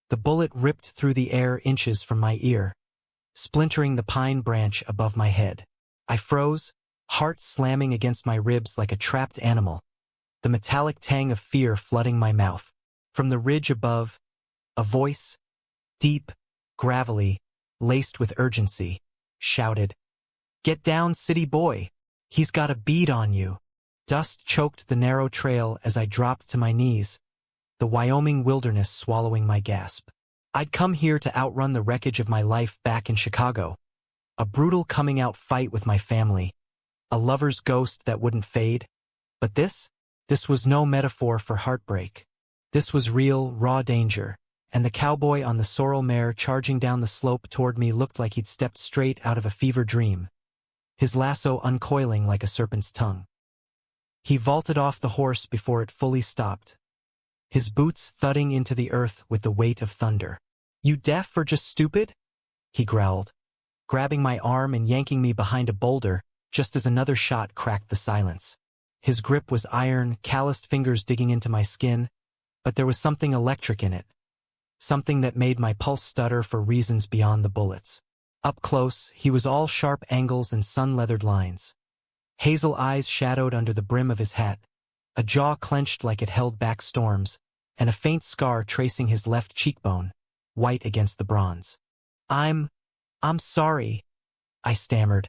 The bullet ripped through the air inches from my ear, splintering the pine branch above my head. I froze, heart slamming against my ribs like a trapped animal, the metallic tang of fear flooding my mouth. From the ridge above, a voice, deep, gravelly, laced with urgency, shouted, "Get down, city boy! He's got a bead on you!" Dust choked the narrow trail as I dropped to my knees, the Wyoming wilderness swallowing my gasp. I'd come here to outrun the wreckage of my life back in Chicago. A brutal coming-out fight with my family. A lover's ghost that wouldn't fade. But this was no metaphor for heartbreak. This was real, raw danger, and the cowboy on the sorrel mare charging down the slope toward me looked like he'd stepped straight out of a fever dream, his lasso uncoiling like a serpent's tongue. He vaulted off the horse before it fully stopped, his boots thudding into the earth with the weight of thunder. "You deaf or just stupid?" he growled, grabbing my arm and yanking me behind a boulder just as another shot cracked the silence. His grip was iron, calloused fingers digging into my skin, but there was something electric in it, something that made my pulse stutter for reasons beyond the bullets. Up close, he was all sharp angles and sun-leathered lines. Hazel eyes shadowed under the brim of his hat, a jaw clenched like it held back storms, and a faint scar tracing his left cheekbone, white against the bronze. I'm sorry," I stammered,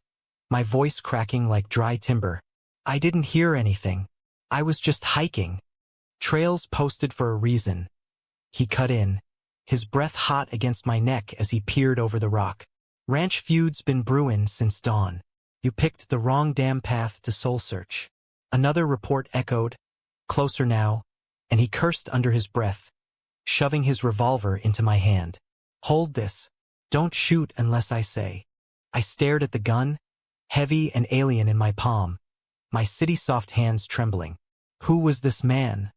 my voice cracking like dry timber. "I didn't hear anything. I was just hiking. Trails posted for a reason." He cut in, his breath hot against my neck as he peered over the rock. "Ranch feud's been brewin' since dawn. You picked the wrong damn path to soul search." Another report echoed, closer now, and he cursed under his breath, shoving his revolver into my hand. "Hold this. Don't shoot unless I say." I stared at the gun, heavy and alien in my palm, my city-soft hands trembling. Who was this man?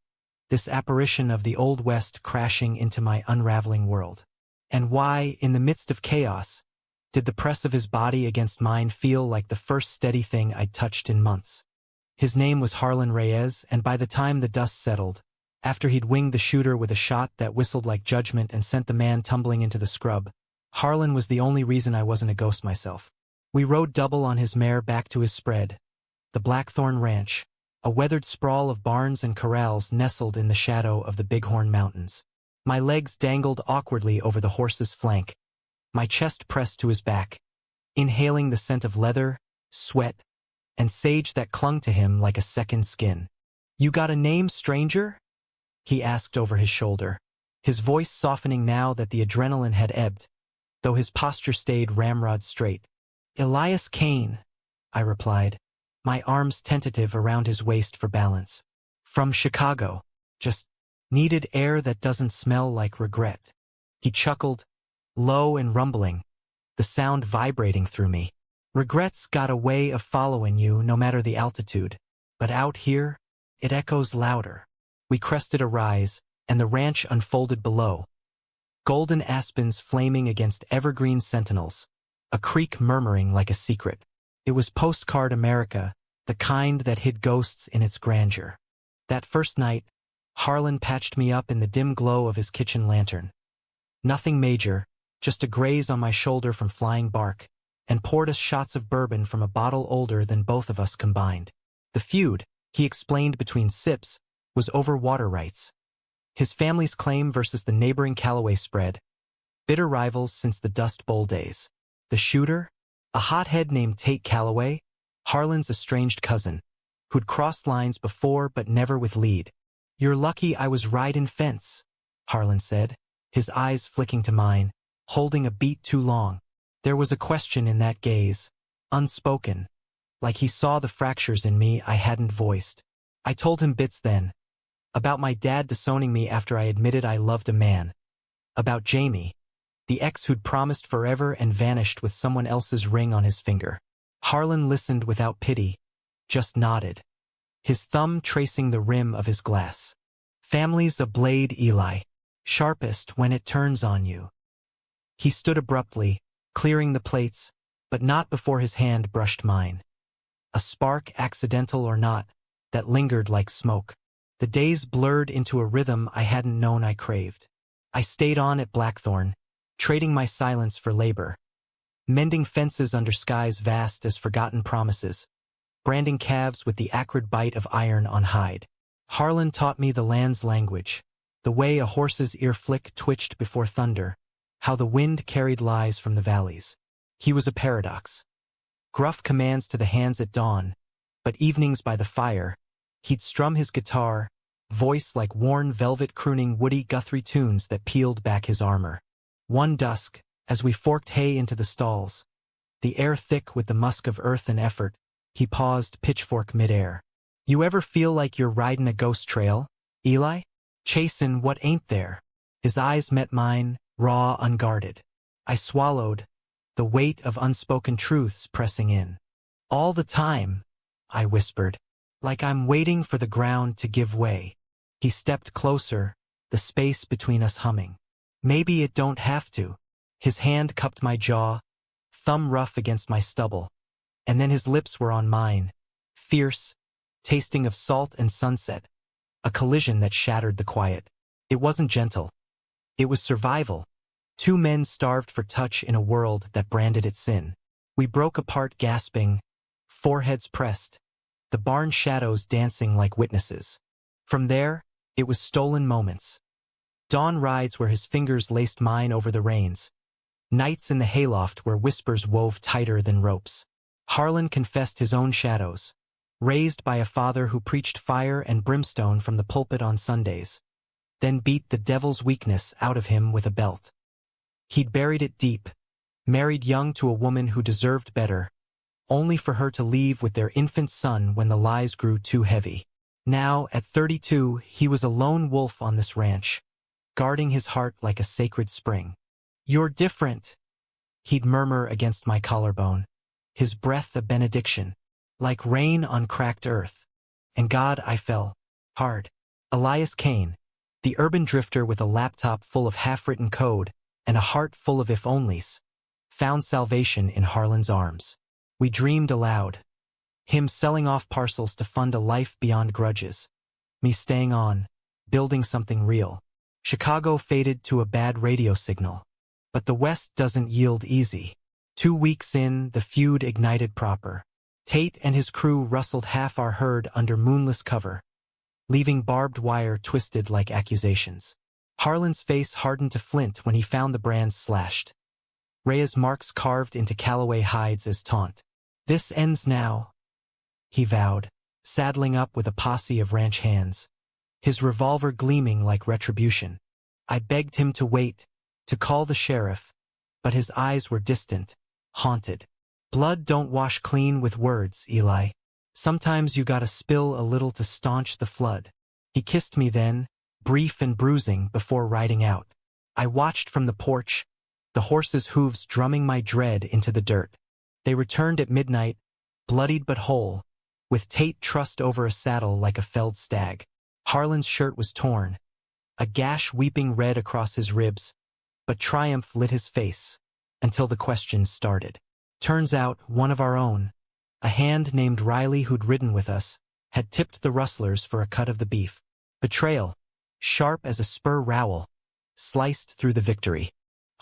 This apparition of the Old West crashing into my unraveling world? And why, in the midst of chaos, did the press of his body against mine feel like the first steady thing I'd touched in months? His name was Harlan Reyes, and by the time the dust settled, after he'd winged the shooter with a shot that whistled like judgment and sent the man tumbling into the scrub, Harlan was the only reason I wasn't a ghost myself. We rode double on his mare back to his spread, the Blackthorn Ranch, a weathered sprawl of barns and corrals nestled in the shadow of the Bighorn Mountains. My legs dangled awkwardly over the horse's flank, my chest pressed to his back, inhaling the scent of leather, sweat, and sage that clung to him like a second skin. "You got a name, stranger?" he asked over his shoulder, his voice softening now that the adrenaline had ebbed, though his posture stayed ramrod straight. "Elias Kane," I replied, my arms tentative around his waist for balance. "From Chicago. Just needed air that doesn't smell like regret." He chuckled, low and rumbling, the sound vibrating through me. "Regret's got a way of following you no matter the altitude, but out here, it echoes louder." We crested a rise, and the ranch unfolded below. Golden aspens flaming against evergreen sentinels, a creek murmuring like a secret. It was postcard America, the kind that hid ghosts in its grandeur. That first night, Harlan patched me up in the dim glow of his kitchen lantern. Nothing major, just a graze on my shoulder from flying bark, and poured us shots of bourbon from a bottle older than both of us combined. The feud, he explained between sips, was over water rights. His family's claim versus the neighboring Callaway spread, bitter rivals since the Dust Bowl days. The shooter, a hothead named Tate Callaway, Harlan's estranged cousin, who'd crossed lines before but never with lead. "You're lucky I was riding fence," Harlan said, his eyes flicking to mine, holding a beat too long. There was a question in that gaze, unspoken, like he saw the fractures in me I hadn't voiced. I told him bits then, about my dad disowning me after I admitted I loved a man, about Jamie, the ex who'd promised forever and vanished with someone else's ring on his finger. Harlan listened without pity, just nodded, his thumb tracing the rim of his glass. "Family's a blade, Eli, sharpest when it turns on you." He stood abruptly, clearing the plates, but not before his hand brushed mine. A spark, accidental or not, that lingered like smoke. The days blurred into a rhythm I hadn't known I craved. I stayed on at Blackthorn, trading my silence for labor, mending fences under skies vast as forgotten promises, branding calves with the acrid bite of iron on hide. Harlan taught me the land's language, the way a horse's ear flick twitched before thunder, how the wind carried lies from the valleys. He was a paradox. Gruff commands to the hands at dawn, but evenings by the fire, he'd strum his guitar, voice like worn velvet crooning Woody Guthrie tunes that peeled back his armor. One dusk, as we forked hay into the stalls, the air thick with the musk of earth and effort, he paused, pitchfork midair. You ever feel like you're riding a ghost trail, Eli? Chasin' what ain't there? His eyes met mine, raw, unguarded. I swallowed, the weight of unspoken truths pressing in. All the time, I whispered, like I'm waiting for the ground to give way. He stepped closer, the space between us humming. Maybe it don't have to. His hand cupped my jaw, thumb rough against my stubble, and then his lips were on mine, fierce, tasting of salt and sunset, a collision that shattered the quiet. It wasn't gentle. It was survival. Two men starved for touch in a world that branded it sin. We broke apart gasping, foreheads pressed, the barn shadows dancing like witnesses. From there, it was stolen moments. Dawn rides where his fingers laced mine over the reins. Nights in the hayloft where whispers wove tighter than ropes. Harlan confessed his own shadows, raised by a father who preached fire and brimstone from the pulpit on Sundays, then beat the devil's weakness out of him with a belt. He'd buried it deep, married young to a woman who deserved better, only for her to leave with their infant son when the lies grew too heavy. Now, at 32, he was a lone wolf on this ranch, guarding his heart like a sacred spring. You're different, he'd murmur against my collarbone, his breath a benediction, like rain on cracked earth. And God, I fell hard. Elias Kane, the urban drifter with a laptop full of half-written code and a heart full of if-onlys, found salvation in Harlan's arms. We dreamed aloud, him selling off parcels to fund a life beyond grudges, me staying on, building something real. Chicago faded to a bad radio signal, but the West doesn't yield easy. 2 weeks in, the feud ignited proper. Tate and his crew rustled half our herd under moonless cover, leaving barbed wire twisted like accusations. Harlan's face hardened to flint when he found the brands slashed, Rhea's marks carved into Callaway hides as taunt. This ends now, he vowed, saddling up with a posse of ranch hands, his revolver gleaming like retribution. I begged him to wait, to call the sheriff, but his eyes were distant, haunted. Blood don't wash clean with words, Eli. Sometimes you gotta spill a little to staunch the flood. He kissed me then, brief and bruising, before riding out. I watched from the porch, the horses' hooves drumming my dread into the dirt. They returned at midnight, bloodied but whole, with Tate trussed over a saddle like a felled stag. Harlan's shirt was torn, a gash weeping red across his ribs, but triumph lit his face, until the questions started. Turns out, one of our own, a hand named Riley who'd ridden with us, had tipped the rustlers for a cut of the beef. Betrayal, sharp as a spur rowel, sliced through the victory.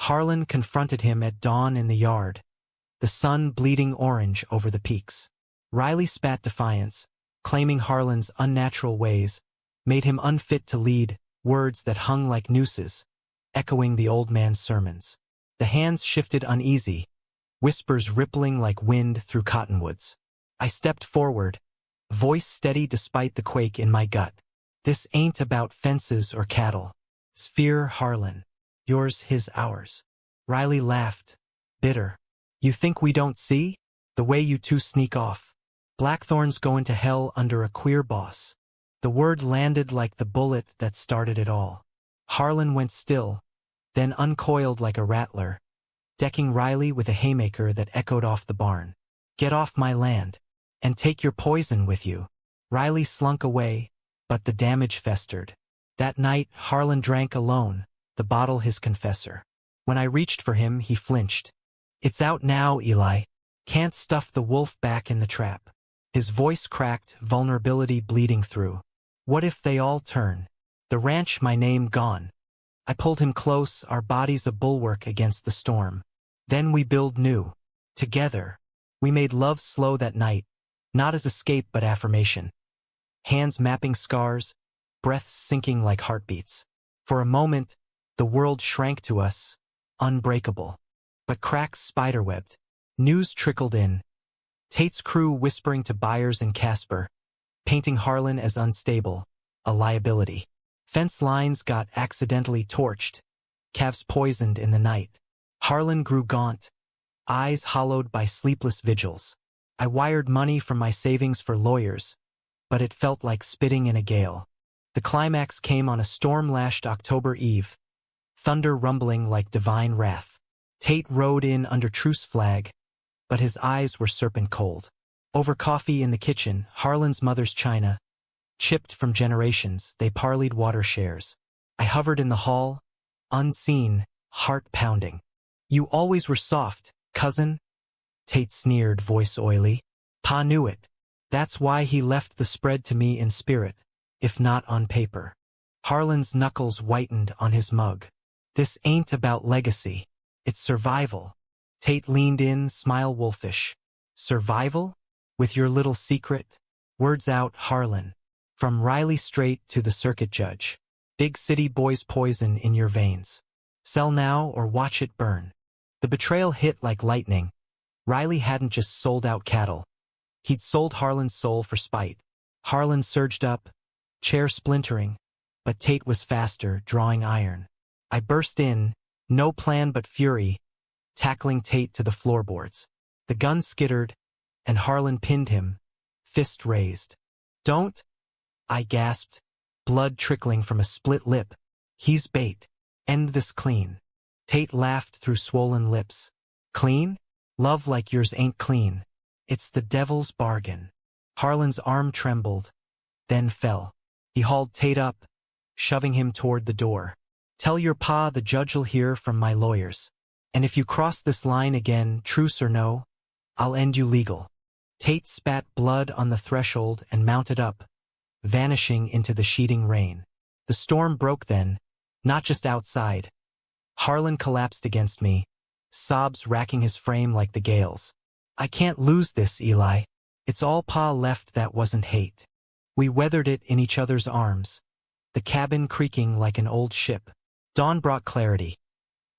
Harlan confronted him at dawn in the yard, the sun bleeding orange over the peaks. Riley spat defiance, claiming Harlan's unnatural ways made him unfit to lead, words that hung like nooses, echoing the old man's sermons. The hands shifted uneasy, whispers rippling like wind through cottonwoods. I stepped forward, voice steady despite the quake in my gut. This ain't about fences or cattle. Sphere Harlan. Yours, his, ours. Riley laughed, bitter. You think we don't see? The way you two sneak off. Blackthorn's going to hell under a queer boss. The word landed like the bullet that started it all. Harlan went still, then uncoiled like a rattler, decking Riley with a haymaker that echoed off the barn. Get off my land, and take your poison with you. Riley slunk away, but the damage festered. That night, Harlan drank alone, the bottle his confessor. When I reached for him, he flinched. It's out now, Eli. Can't stuff the wolf back in the trap. His voice cracked, vulnerability bleeding through. What if they all turn? The ranch, my name gone. I pulled him close, our bodies a bulwark against the storm. Then we build new. Together. We made love slow that night, not as escape but affirmation. Hands mapping scars, breaths sinking like heartbeats. For a moment, the world shrank to us, unbreakable. But cracks spiderwebbed. News trickled in. Tate's crew whispering to Byers and Casper, painting Harlan as unstable, a liability. Fence lines got accidentally torched, calves poisoned in the night. Harlan grew gaunt, eyes hollowed by sleepless vigils. I wired money from my savings for lawyers, but it felt like spitting in a gale. The climax came on a storm-lashed October eve, thunder rumbling like divine wrath. Tate rode in under truce flag, but his eyes were serpent cold. Over coffee in the kitchen, Harlan's mother's china, chipped from generations, they parleyed water shares. I hovered in the hall, unseen, heart pounding. You always were soft, cousin? Tate sneered, voice oily. Pa knew it. That's why he left the spread to me in spirit, if not on paper. Harlan's knuckles whitened on his mug. This ain't about legacy. It's survival. Tate leaned in, smile wolfish. Survival? With your little secret? Words out, Harlan. From Riley Straight to the circuit judge. Big city boys poison in your veins. Sell now or watch it burn. The betrayal hit like lightning. Riley hadn't just sold out cattle. He'd sold Harlan's soul for spite. Harlan surged up, chair splintering, but Tate was faster, drawing iron. I burst in, no plan but fury, tackling Tate to the floorboards. The gun skittered, and Harlan pinned him, fist raised. Don't, I gasped, blood trickling from a split lip. He's bait. End this clean. Tate laughed through swollen lips. Clean? Love like yours ain't clean. It's the devil's bargain. Harlan's arm trembled, then fell. He hauled Tate up, shoving him toward the door. Tell your pa the judge'll hear from my lawyers. And if you cross this line again, truce or no, I'll end you legal. Tate spat blood on the threshold and mounted up, vanishing into the sheeting rain. The storm broke then, not just outside. Harlan collapsed against me, sobs racking his frame like the gales. I can't lose this, Eli. It's all Pa left that wasn't hate. We weathered it in each other's arms, the cabin creaking like an old ship. Dawn brought clarity.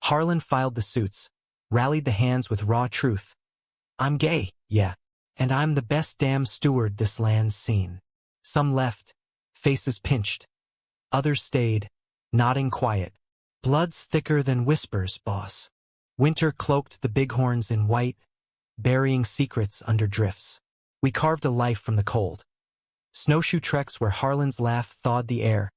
Harlan filed the suits, rallied the hands with raw truth. I'm gay, yeah, and I'm the best damn steward this land's seen. Some left, faces pinched. Others stayed, nodding quiet. Blood's thicker than whispers, boss. Winter cloaked the bighorns in white, burying secrets under drifts. We carved a life from the cold. Snowshoe treks where Harlan's laugh thawed the air.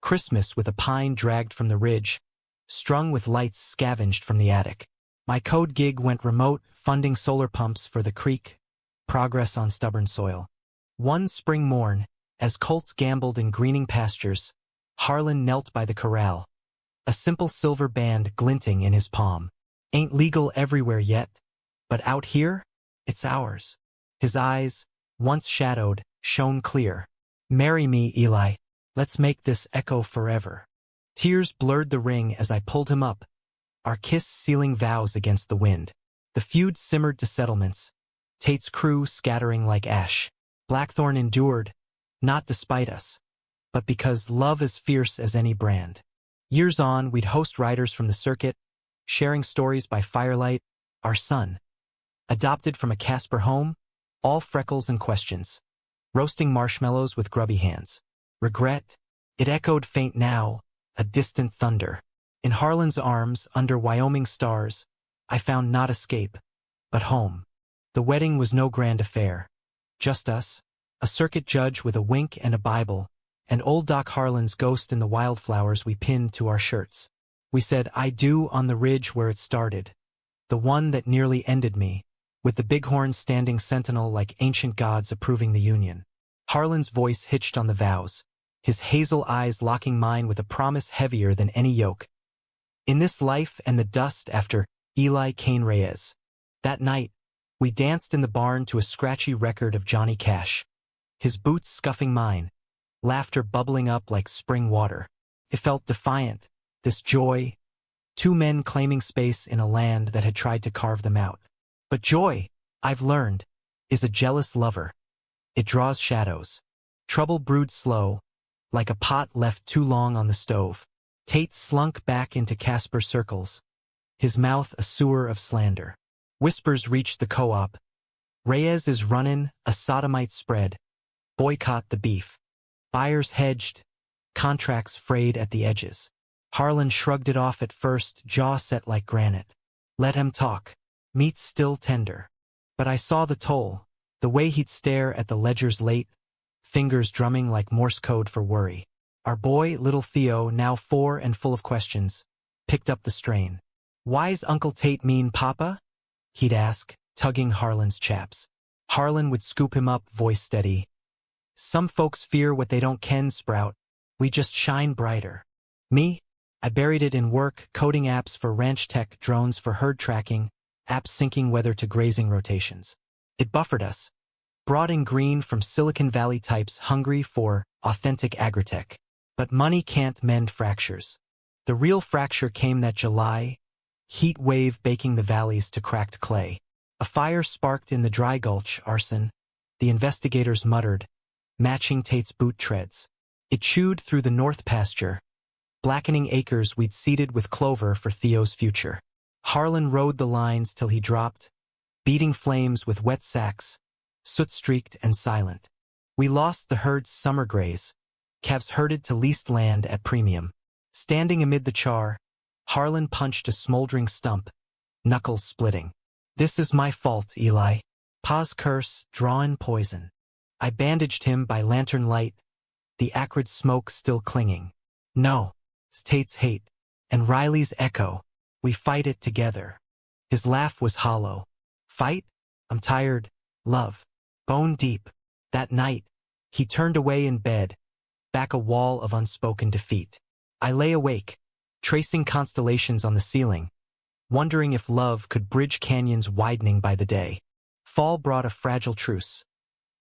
Christmas with a pine dragged from the ridge, strung with lights scavenged from the attic. My code gig went remote, funding solar pumps for the creek, progress on stubborn soil. One spring morn, as colts gambled in greening pastures, Harlan knelt by the corral, a simple silver band glinting in his palm. Ain't legal everywhere yet, but out here, it's ours. His eyes, once shadowed, shone clear. Marry me, Eli. Let's make this echo forever. Tears blurred the ring as I pulled him up, our kiss sealing vows against the wind. The feud simmered to settlements, Tate's crew scattering like ash. Blackthorn endured, not despite us, but because love is fierce as any brand. Years on, we'd host riders from the circuit, sharing stories by firelight. Our son, adopted from a Casper home, all freckles and questions. Roasting marshmallows with grubby hands. Regret? It echoed faint now, a distant thunder. In Harlan's arms, under Wyoming stars, I found not escape, but home. The wedding was no grand affair. Just us, a circuit judge with a wink and a Bible, and old Doc Harlan's ghost in the wildflowers we pinned to our shirts. We said I do on the ridge where it started, the one that nearly ended me, with the bighorns standing sentinel like ancient gods approving the union. Harlan's voice hitched on the vows, his hazel eyes locking mine with a promise heavier than any yoke. In this life and the dust after Eli Cain Reyes. That night, we danced in the barn to a scratchy record of Johnny Cash, his boots scuffing mine, laughter bubbling up like spring water. It felt defiant, this joy, two men claiming space in a land that had tried to carve them out. But joy, I've learned, is a jealous lover. It draws shadows. Trouble brewed slow, like a pot left too long on the stove. Tate slunk back into Casper's circles, his mouth a sewer of slander. Whispers reached the co-op. Reyes is runnin', a sodomite spread. Boycott the beef. Buyers hedged, contracts frayed at the edges. Harlan shrugged it off at first, jaw set like granite. Let him talk. Meat's still tender. But I saw the toll, the way he'd stare at the ledgers late, fingers drumming like Morse code for worry. Our boy, little Theo, now 4 and full of questions, picked up the strain. Why's Uncle Tate mean Papa? He'd ask, tugging Harlan's chaps. Harlan would scoop him up, voice steady. Some folks fear what they don't ken, Sprout. We just shine brighter. Me? I buried it in work, coding apps for ranch tech, drones for herd tracking, apps syncing weather to grazing rotations. It buffered us, brought in green from Silicon Valley types hungry for authentic agritech. But money can't mend fractures. The real fracture came that July, heat wave baking the valleys to cracked clay. A fire sparked in the dry gulch, arson, the investigators muttered, matching Tate's boot treads. It chewed through the north pasture, blackening acres we'd seeded with clover for Theo's future. Harlan rode the lines till he dropped, beating flames with wet sacks, soot-streaked and silent. We lost the herd's summer graze, calves herded to leased land at premium. Standing amid the char, Harlan punched a smoldering stump, knuckles splitting. This is my fault, Eli. Pa's curse, drawin' poison. I bandaged him by lantern light, the acrid smoke still clinging. No, it's Tate's hate, and Riley's echo. We fight it together. His laugh was hollow. Fight? I'm tired, love. Bone deep. That night, he turned away in bed, back a wall of unspoken defeat. I lay awake, tracing constellations on the ceiling, wondering if love could bridge canyons widening by the day. Fall brought a fragile truce.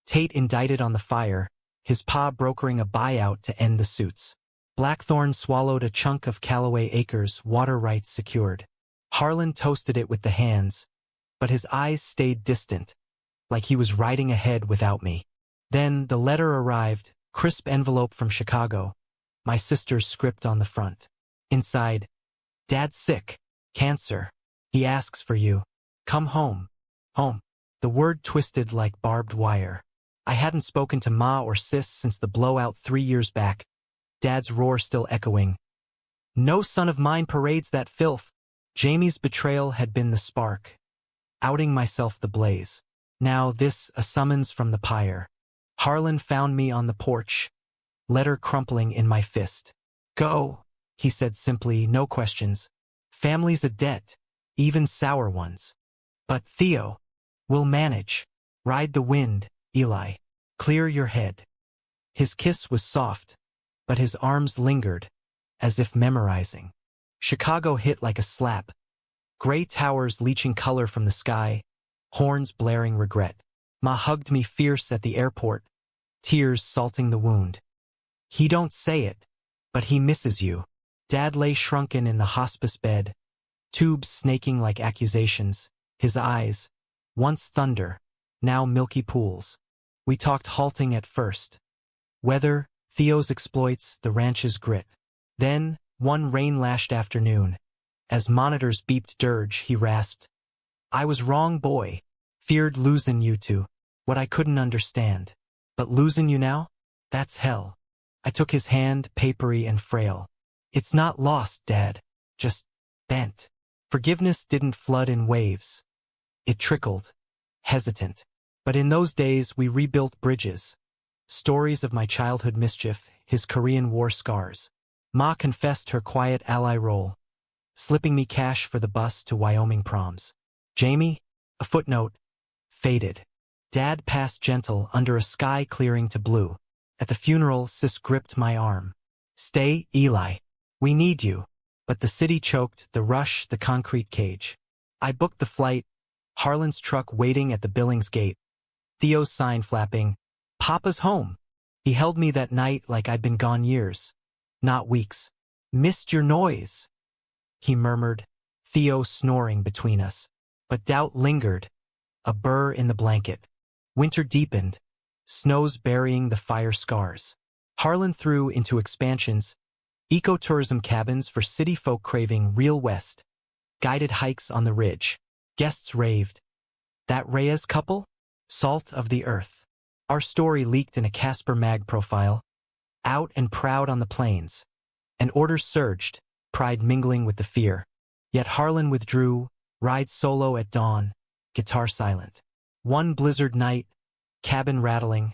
Tate indicted on the fire, his pa brokering a buyout to end the suits. Blackthorn swallowed a chunk of Callaway acres, water rights secured. Harlan toasted it with the hands, but his eyes stayed distant, like he was riding ahead without me. Then the letter arrived, crisp envelope from Chicago, my sister's script on the front. Inside, Dad's sick, cancer. He asks for you. Come home. Home. The word twisted like barbed wire. I hadn't spoken to Ma or Sis since the blowout 3 years back, Dad's roar still echoing. No son of mine parades that filth. Jamie's betrayal had been the spark, outing myself the blaze. Now this, a summons from the pyre. Harlan found me on the porch, letter crumpling in my fist. Go, he said simply, no questions. Family's a debt, even sour ones. But Theo, we'll manage. Ride the wind, Eli. Clear your head. His kiss was soft, but his arms lingered, as if memorizing. Chicago hit like a slap. Gray towers leaching color from the sky, horns blaring regret. Ma hugged me fierce at the airport, tears salting the wound. He don't say it, but he misses you. Dad lay shrunken in the hospice bed, tubes snaking like accusations, his eyes, once thunder, now milky pools. We talked halting at first. Weather, Theo's exploits, the ranch's grit. Then, one rain-lashed afternoon, as monitors beeped dirge, he rasped, I was wrong, boy. Feared losin' you two, what I couldn't understand. But losin' you now? That's hell. I took his hand, papery and frail. It's not lost, Dad. Just bent. Forgiveness didn't flood in waves. It trickled, hesitant. But in those days we rebuilt bridges. Stories of my childhood mischief, his Korean War scars. Ma confessed her quiet ally role, slipping me cash for the bus to Wyoming proms. Jamie, a footnote, faded. Dad passed gentle under a sky clearing to blue. At the funeral, Sis gripped my arm. Stay, Eli. We need you. But the city choked, the rush, the concrete cage. I booked the flight, Harlan's truck waiting at the Billings gate. Theo's sign flapping, Papa's home. He held me that night like I'd been gone years, not weeks. Missed your noise, he murmured, Theo snoring between us. But doubt lingered, a burr in the blanket. Winter deepened, snows burying the fire scars. Harlan threw into expansions, ecotourism cabins for city folk craving real West, guided hikes on the ridge. Guests raved. That Reyes couple? Salt of the earth. Our story leaked in a Casper Mag profile, out and proud on the plains. And orders surged, pride mingling with the fear. Yet Harlan withdrew, ride solo at dawn, guitar silent. One blizzard night, cabin rattling,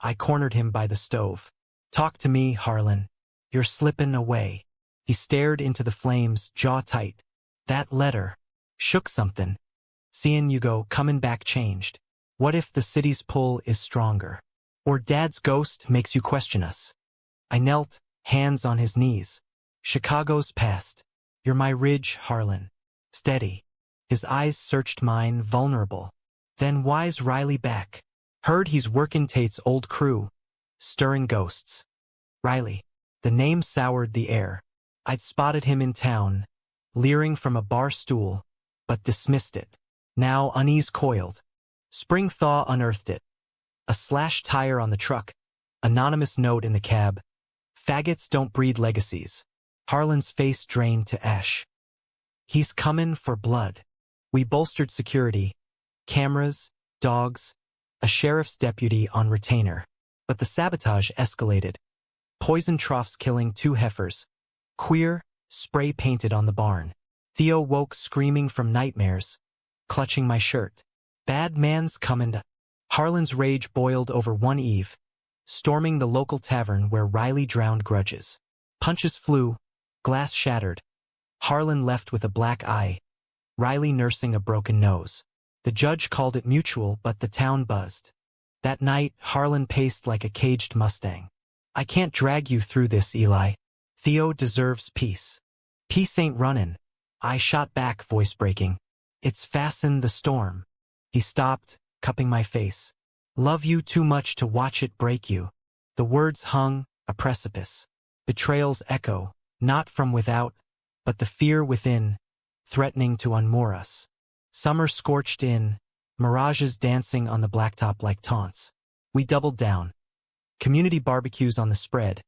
I cornered him by the stove. Talk to me, Harlan. You're slippin' away. He stared into the flames, jaw tight. That letter shook something. Seein' you go comin' back changed. What if the city's pull is stronger? Or Dad's ghost makes you question us? I knelt, hands on his knees. Chicago's past. You're my ridge, Harlan. Steady. His eyes searched mine, vulnerable. Then why's Riley back? Heard he's workin' Tate's old crew. Stirring ghosts. Riley. The name soured the air. I'd spotted him in town, leering from a bar stool, but dismissed it. Now unease coiled. Spring thaw unearthed it. A slashed tire on the truck. Anonymous note in the cab. Faggots don't breed legacies. Harlan's face drained to ash. He's comin' for blood. We bolstered security. Cameras, dogs, a sheriff's deputy on retainer. But the sabotage escalated. Poison troughs killing 2 heifers. Queer, spray painted on the barn. Theo woke screaming from nightmares, clutching my shirt. Bad man's comin'. Harlan's rage boiled over one eve, storming the local tavern where Riley drowned grudges. Punches flew, glass shattered. Harlan left with a black eye, Riley nursing a broken nose. The judge called it mutual, but the town buzzed. That night, Harlan paced like a caged Mustang. I can't drag you through this, Eli. Theo deserves peace. Peace ain't runnin'. I shot back, voice breaking. It's fasten the storm. He stopped, cupping my face. Love you too much to watch it break you. The words hung, a precipice. Betrayal's echo, not from without, but the fear within, threatening to unmoor us. Summer scorched in, mirages dancing on the blacktop like taunts. We doubled down. Community barbecues on the spread,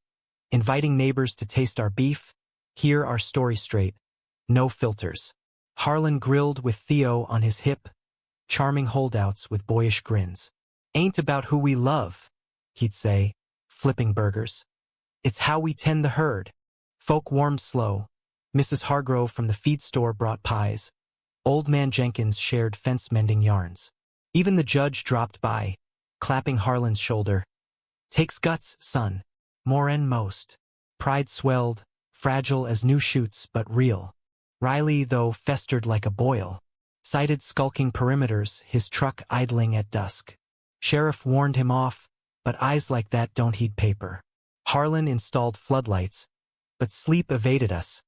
inviting neighbors to taste our beef, hear our story straight. No filters. Harlan grilled with Theo on his hip, charming holdouts with boyish grins. Ain't about who we love, he'd say, flipping burgers. It's how we tend the herd. Folk warmed slow. Mrs. Hargrove from the feed store brought pies. Old man Jenkins shared fence-mending yarns. Even the judge dropped by, clapping Harlan's shoulder. Takes guts, son. More'n most. Pride swelled, fragile as new shoots but real. Riley, though, festered like a boil. Sighted skulking perimeters, his truck idling at dusk. Sheriff warned him off, but eyes like that don't heed paper. Harlan installed floodlights, but sleep evaded us.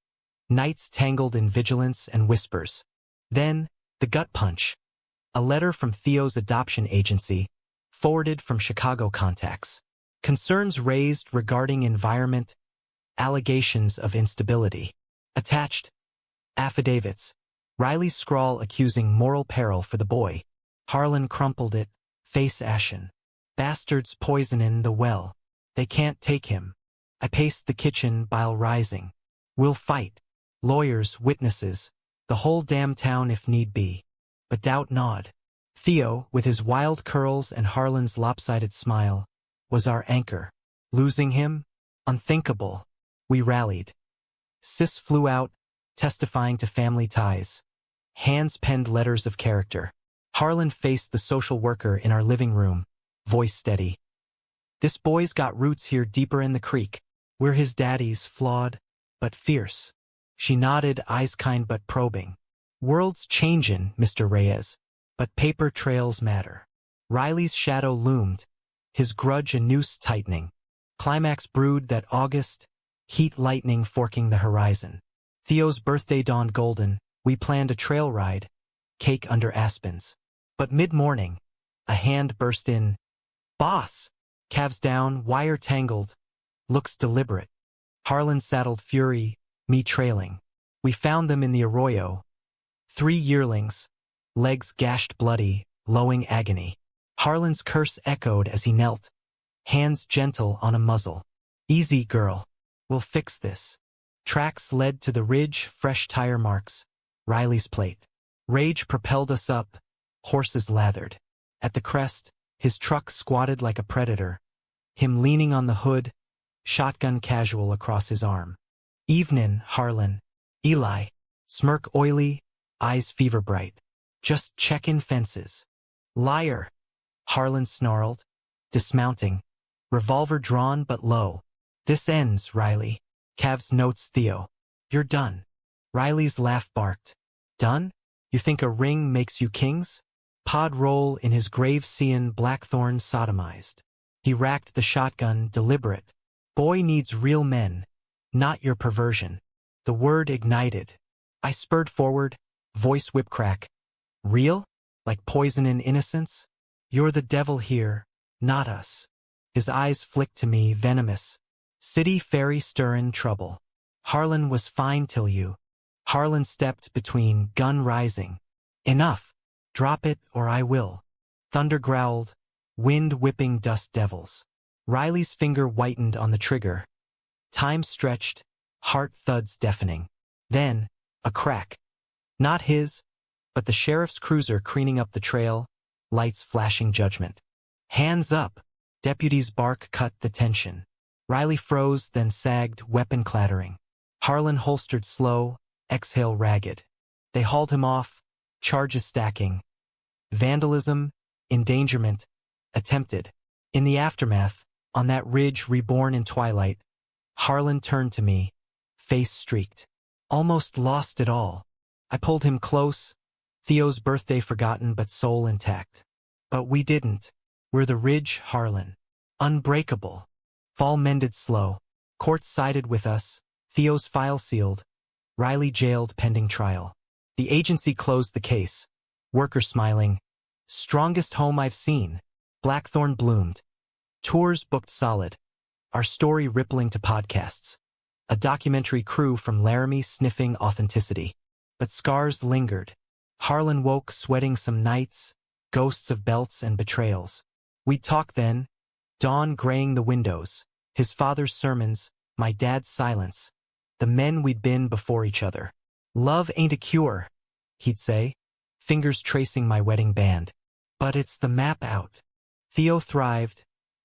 Nights tangled in vigilance and whispers. Then, the gut punch. A letter from Theo's adoption agency, forwarded from Chicago contacts. Concerns raised regarding environment, allegations of instability. Attached, affidavits. Riley's scrawl accusing moral peril for the boy. Harlan crumpled it, face ashen. Bastards poisonin' the well. They can't take him. I paced the kitchen, bile rising. We'll fight. Lawyers, witnesses, the whole damn town if need be. But doubt gnawed. Theo, with his wild curls and Harlan's lopsided smile, was our anchor. Losing him? Unthinkable. We rallied. Sis flew out, testifying to family ties. Hands penned letters of character. Harlan faced the social worker in our living room, voice steady. This boy's got roots here deeper in the creek. We're his daddies, flawed, but fierce. She nodded, eyes kind but probing. World's changin', Mr. Reyes, but paper trails matter. Riley's shadow loomed, his grudge a noose tightening. Climax brewed that August, heat lightning forking the horizon. Theo's birthday dawned golden. We planned a trail ride, cake under aspens. But mid-morning, a hand burst in. Boss! Calves down, wire tangled. Looks deliberate. Harlan saddled Fury, me trailing. We found them in the arroyo. 3 yearlings, legs gashed bloody, lowing agony. Harlan's curse echoed as he knelt, hands gentle on a muzzle. Easy, girl. We'll fix this. Tracks led to the ridge, fresh tire marks. Riley's plate. Rage propelled us up, horses lathered. At the crest, his truck squatted like a predator, him leaning on the hood, shotgun casual across his arm. Evenin', Harlan. Eli. Smirk oily, eyes fever bright. Just checkin' fences. Liar. Harlan snarled, dismounting, revolver drawn but low. This ends, Riley. Cavs notes Theo. You're done. Riley's laugh barked. Done? You think a ring makes you kings? Pod roll in his grave seein' Blackthorn sodomized. He racked the shotgun, deliberate. Boy needs real men, not your perversion. The word ignited. I spurred forward, voice whip crack. Real? Like poison in innocence? You're the devil here, not us. His eyes flicked to me, venomous. City fairy stirrin' trouble. Harlan was fine till you. Harlan stepped between, gun rising. Enough. Drop it or I will. Thunder growled, wind whipping dust devils. Riley's finger whitened on the trigger. Time stretched, heart thuds deafening. Then, a crack. Not his, but the sheriff's cruiser careening up the trail, lights flashing judgment. Hands up! Deputy's bark cut the tension. Riley froze, then sagged, weapon clattering. Harlan holstered slow, exhale ragged. They hauled him off, charges stacking. Vandalism, endangerment, attempted. In the aftermath, on that ridge reborn in twilight, Harlan turned to me, face streaked. Almost lost it all. I pulled him close, Theo's birthday forgotten but soul intact. But we didn't. We're the ridge, Harlan. Unbreakable. Fall mended slow. Court sided with us, Theo's file sealed. Riley jailed pending trial. The agency closed the case. Worker smiling. Strongest home I've seen. Blackthorn bloomed. Tours booked solid. Our story rippling to podcasts. A documentary crew from Laramie sniffing authenticity. But scars lingered. Harlan woke sweating some nights, ghosts of belts and betrayals. We'd talk then, dawn graying the windows, his father's sermons, my dad's silence, the men we'd been before each other. Love ain't a cure, he'd say, fingers tracing my wedding band. But it's the map out. Theo thrived,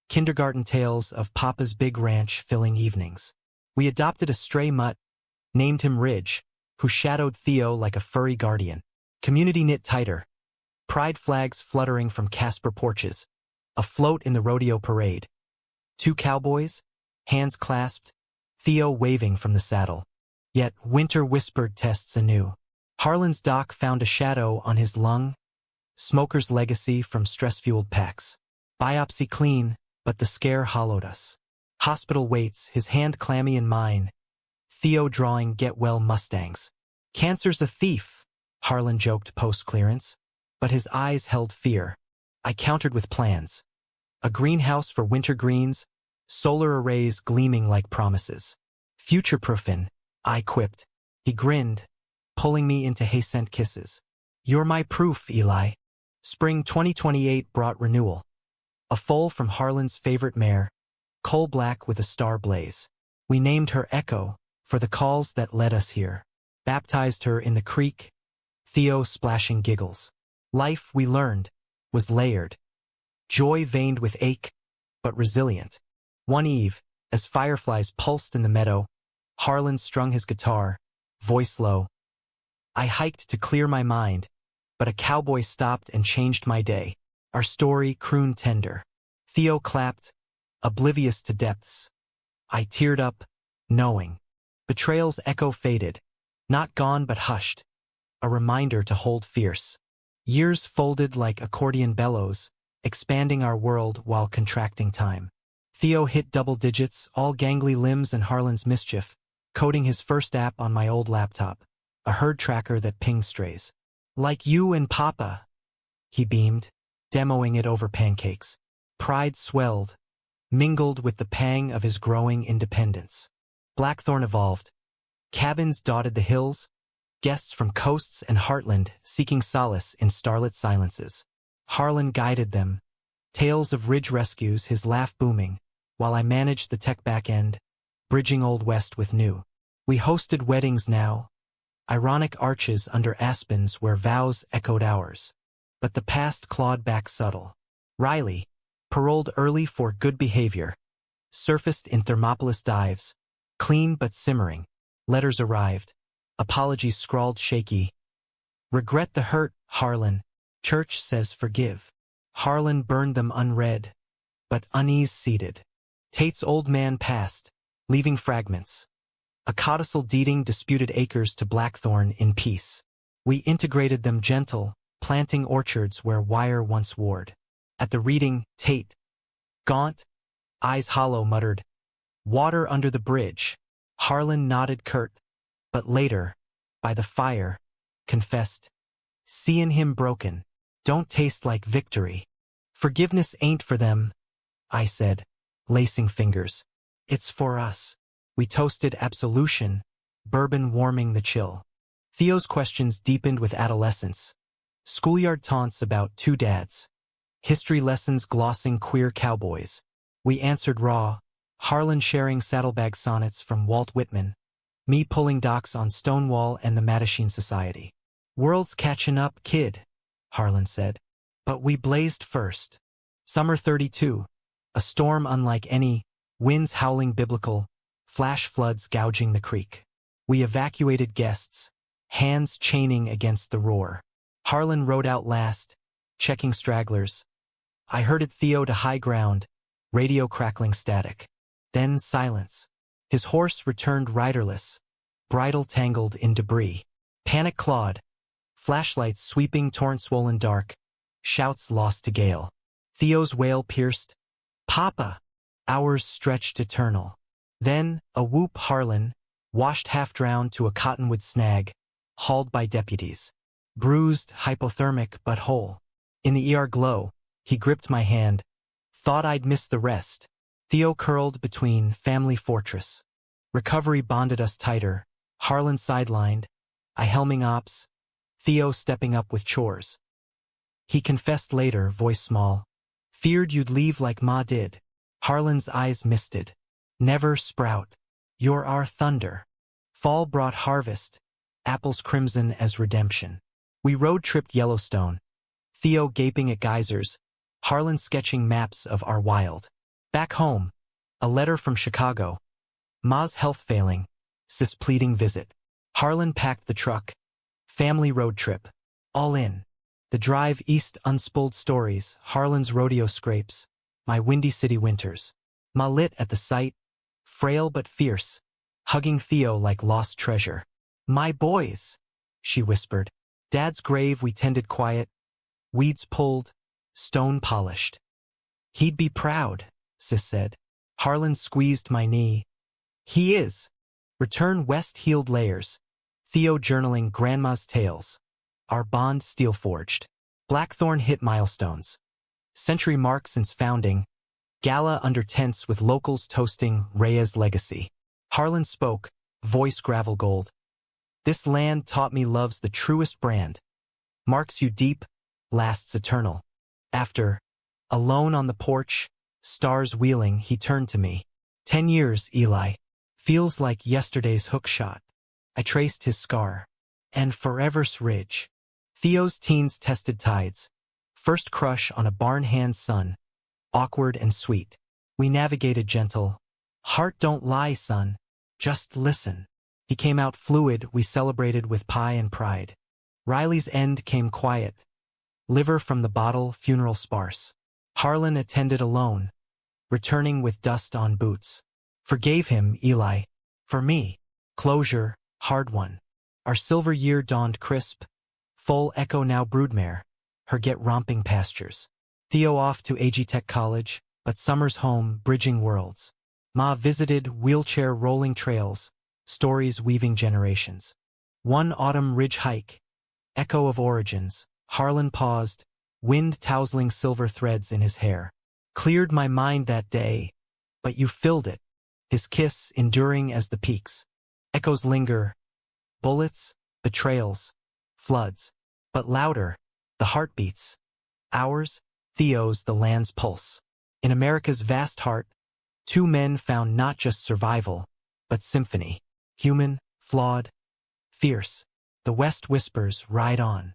kindergarten tales of Papa's big ranch filling evenings. We adopted a stray mutt, named him Ridge, who shadowed Theo like a furry guardian. Community knit tighter. Pride flags fluttering from Casper porches. Afloat in the rodeo parade. 2 cowboys, hands clasped, Theo waving from the saddle. Yet winter whispered tests anew. Harlan's doc found a shadow on his lung. Smoker's legacy from stress-fueled packs. Biopsy clean, but the scare hollowed us. Hospital waits, his hand clammy in mine. Theo drawing get-well Mustangs. Cancer's a thief, Harlan joked post-clearance. But his eyes held fear. I countered with plans. A greenhouse for winter greens, solar arrays gleaming like promises. Future-proofin', I quipped. He grinned, pulling me into hay-scent kisses. You're my proof, Eli. Spring 2028 brought renewal. A foal from Harlan's favorite mare, coal black with a star blaze. We named her Echo, for the calls that led us here. Baptized her in the creek, Theo splashing giggles. Life, we learned, was layered. Joy veined with ache, but resilient. One eve, as fireflies pulsed in the meadow, Harlan strung his guitar, voice low. I hiked to clear my mind, but a cowboy stopped and changed my day. Our story crooned tender. Theo clapped, oblivious to depths. I teared up, knowing. Betrayal's echo faded, not gone but hushed. A reminder to hold fierce. Years folded like accordion bellows, expanding our world while contracting time. Theo hit double digits, all gangly limbs and Harlan's mischief, coding his first app on my old laptop, a herd tracker that pinged strays. Like you and Papa, he beamed, demoing it over pancakes. Pride swelled, mingled with the pang of his growing independence. Blackthorn evolved. Cabins dotted the hills, guests from coasts and heartland seeking solace in starlit silences. Harlan guided them, tales of ridge rescues, his laugh booming, while I managed the tech back end, bridging Old West with new. We hosted weddings now, ironic arches under aspens where vows echoed ours. But the past clawed back subtle. Riley, paroled early for good behavior, surfaced in Thermopolis dives, clean but simmering. Letters arrived, apologies scrawled shaky. Regret the hurt, Harlan. Church says forgive. Harlan burned them unread, but unease seated. Tate's old man passed, leaving fragments. A codicil deeding disputed acres to Blackthorn in peace. We integrated them gentle, planting orchards where wire once warred. At the reading, Tate, gaunt, eyes hollow, muttered, "Water under the bridge." Harlan nodded curt, but later, by the fire, confessed, "Seein' him broken, don't taste like victory." "Forgiveness ain't for them," I said, lacing fingers. "It's for us." We toasted absolution, bourbon warming the chill. Theo's questions deepened with adolescence. Schoolyard taunts about two dads. History lessons glossing queer cowboys. We answered raw, Harlan sharing saddlebag sonnets from Walt Whitman, me pulling docs on Stonewall and the Mattachine Society. "World's catching up, kid," Harlan said. But we blazed first. Summer 32, a storm unlike any, winds howling biblical, flash floods gouging the creek. We evacuated guests, hands chaining against the roar. Harlan rode out last, checking stragglers. I herded Theo to high ground, radio crackling static. Then silence. His horse returned riderless, bridle tangled in debris. Panic clawed, flashlights sweeping torrent-swollen dark, shouts lost to gale. Theo's wail pierced, "Papa!" Hours stretched eternal. Then, a whoop. Harlan, washed half-drowned to a cottonwood snag, hauled by deputies. Bruised, hypothermic, but whole. In the ER glow, he gripped my hand. Thought I'd miss the rest. Theo curled between family fortress. Recovery bonded us tighter. Harlan sidelined, I helming ops, Theo stepping up with chores. He confessed later, voice small. "Feared you'd leave like Ma did." Harlan's eyes misted. "Never sprout. You're our thunder." Fall brought harvest, apples crimson as redemption. We road-tripped Yellowstone, Theo gaping at geysers, Harlan sketching maps of our wild. Back home, a letter from Chicago. Ma's health failing, sis pleading visit. Harlan packed the truck. Family road trip. All in. The drive east, unspooled stories, Harlan's rodeo scrapes, my Windy City winters. Ma lit at the sight, frail but fierce, hugging Theo like lost treasure. "My boys," she whispered. Dad's grave we tended quiet, weeds pulled, stone polished. "He'd be proud," sis said. Harlan squeezed my knee. "He is." Return west healed layers. Theo journaling grandma's tales. Our bond steel forged. Blackthorn hit milestones. Century mark since founding. Gala under tents with locals toasting Rhea's legacy. Harlan spoke, voice gravel gold. "This land taught me love's the truest brand. Marks you deep, lasts eternal." After, alone on the porch, stars wheeling, he turned to me. 10 years, Eli. Feels like yesterday's hook shot. I traced his scar. And forever's ridge. Theo's teens tested tides. First crush on a barn-hand son. Awkward and sweet. We navigated gentle. Heart don't lie, son. Just listen. He came out fluid, we celebrated with pie and pride. Riley's end came quiet. Liver from the bottle, funeral sparse. Harlan attended alone, returning with dust on boots. Forgave him, Eli. For me, closure, hard one. Our silver year dawned crisp. Full echo now broodmare. Her get romping pastures. Theo off to AG Tech College, but summer's home, bridging worlds. Ma visited, wheelchair rolling trails, stories weaving generations. One autumn ridge hike, echo of origins. Harlan paused, wind tousling silver threads in his hair. Cleared my mind that day, but you filled it. his kiss enduring as the peaks. Echoes linger, bullets, betrayals, floods, but louder, the heartbeats. Ours, Theo's, the land's pulse. In America's vast heart, two men found not just survival, but symphony. Human, flawed, fierce. The West whispers, ride on.